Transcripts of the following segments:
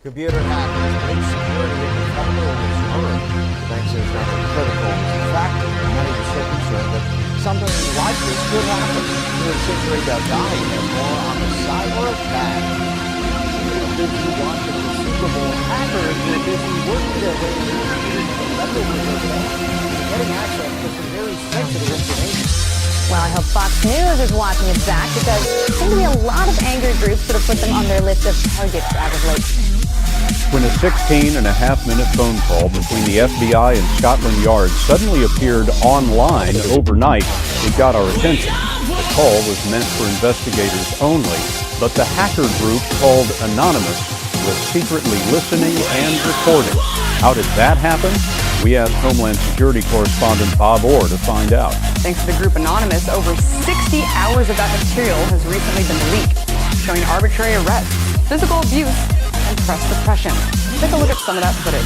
Computer hackers break security in the federal reserve. The bank says that is critical factor. Many are still concerned that something like this could happen. Here's Reveal.avi has more on the cyber attack. You're busy watching the Super Bowl. Hackers are busy working their way through the federal reserve bank, getting access to some very sensitive information. Well, I hope Fox News is watching it, Zach, because there seem to be a lot of angry groups that have put them on their list of targets as of late. When a 16-and-a-half-minute phone call between the FBI and Scotland Yard suddenly appeared online overnight, it got our attention. The call was meant for investigators only, but the hacker group called Anonymous was secretly listening and recording. How did that happen? We asked Homeland Security correspondent Bob Orr to find out. Thanks to the group Anonymous, over 60 hours of that material has recently been leaked, showing arbitrary arrests, physical abuse, and press suppression. Take a look at some of that footage.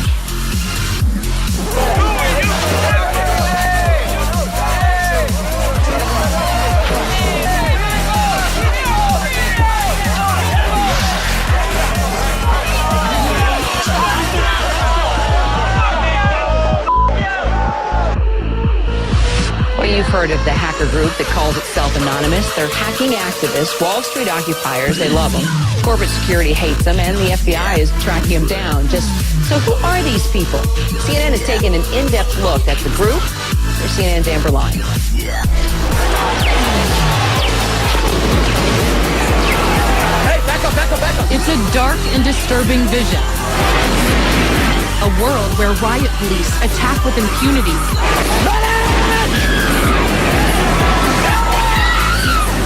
You've heard of the hacker group that calls itself Anonymous. They're hacking activists, Wall Street occupiers. They love them. Corporate security hates them, and the FBI is tracking them down. So who are these people? CNN has taken an in-depth look at the group. Here's CNN's Amber Lyons. Hey, back up. It's a dark and disturbing vision. A world where riot police attack with impunity.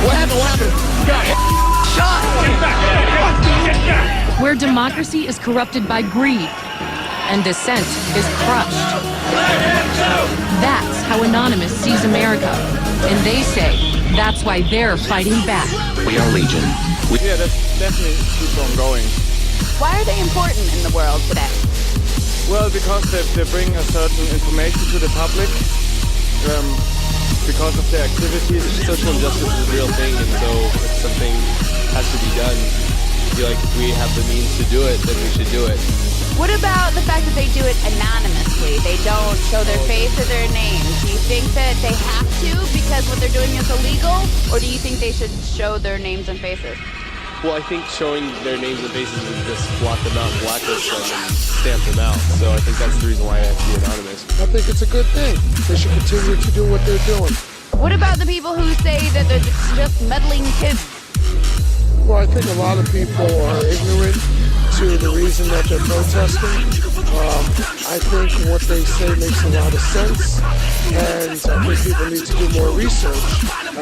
What happened? Shot! Get back! Where democracy is corrupted by greed and dissent is crushed. That's how Anonymous sees America. And they say that's why they're fighting back. We are Legion. Yeah, that's definitely keeps on going. Why are they important in the world today? Well, because they bring a certain information to the public. Because of their activities, social injustice is a real thing, and so if something has to be done, I feel like if we have the means to do it, then we should do it. What about the fact that they do it anonymously? They don't show their face or their name. Do you think that they have to because what they're doing is illegal, or do you think they should show their names and faces? Well, I think showing their names and faces would just block them out, blacklist them, and stamp them out. So I think that's the reason why I have to be anonymous. I think it's a good thing. They should continue to do what they're doing. What about the people who say that they're just meddling kids? Well, I think a lot of people are ignorant to the reason that they're protesting. I think what they say makes a lot of sense, and I think people need to do more research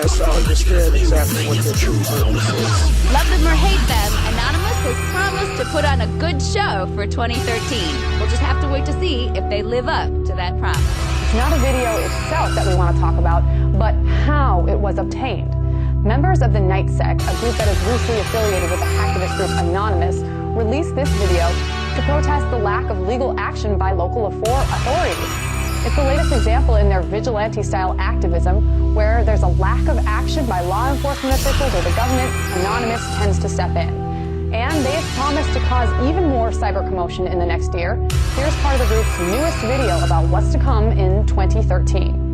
as to understand exactly what their true purpose is. Love them or hate them, Anonymous has promised to put on a good show for 2013. We'll just have to wait to see if they live up to that promise. It's not a video itself that we want to talk about, but how it was obtained. Members of the NightSec, a group that is loosely affiliated with the hacktivist group Anonymous, released this video to protest the lack of legal action by local authorities. It's the latest example in their vigilante-style activism, where there's a lack of action by law enforcement officials or the government. Anonymous tends to step in. And they have promised to cause even more cyber commotion in the next year. Here's part of the group's newest video about what's to come in 2013.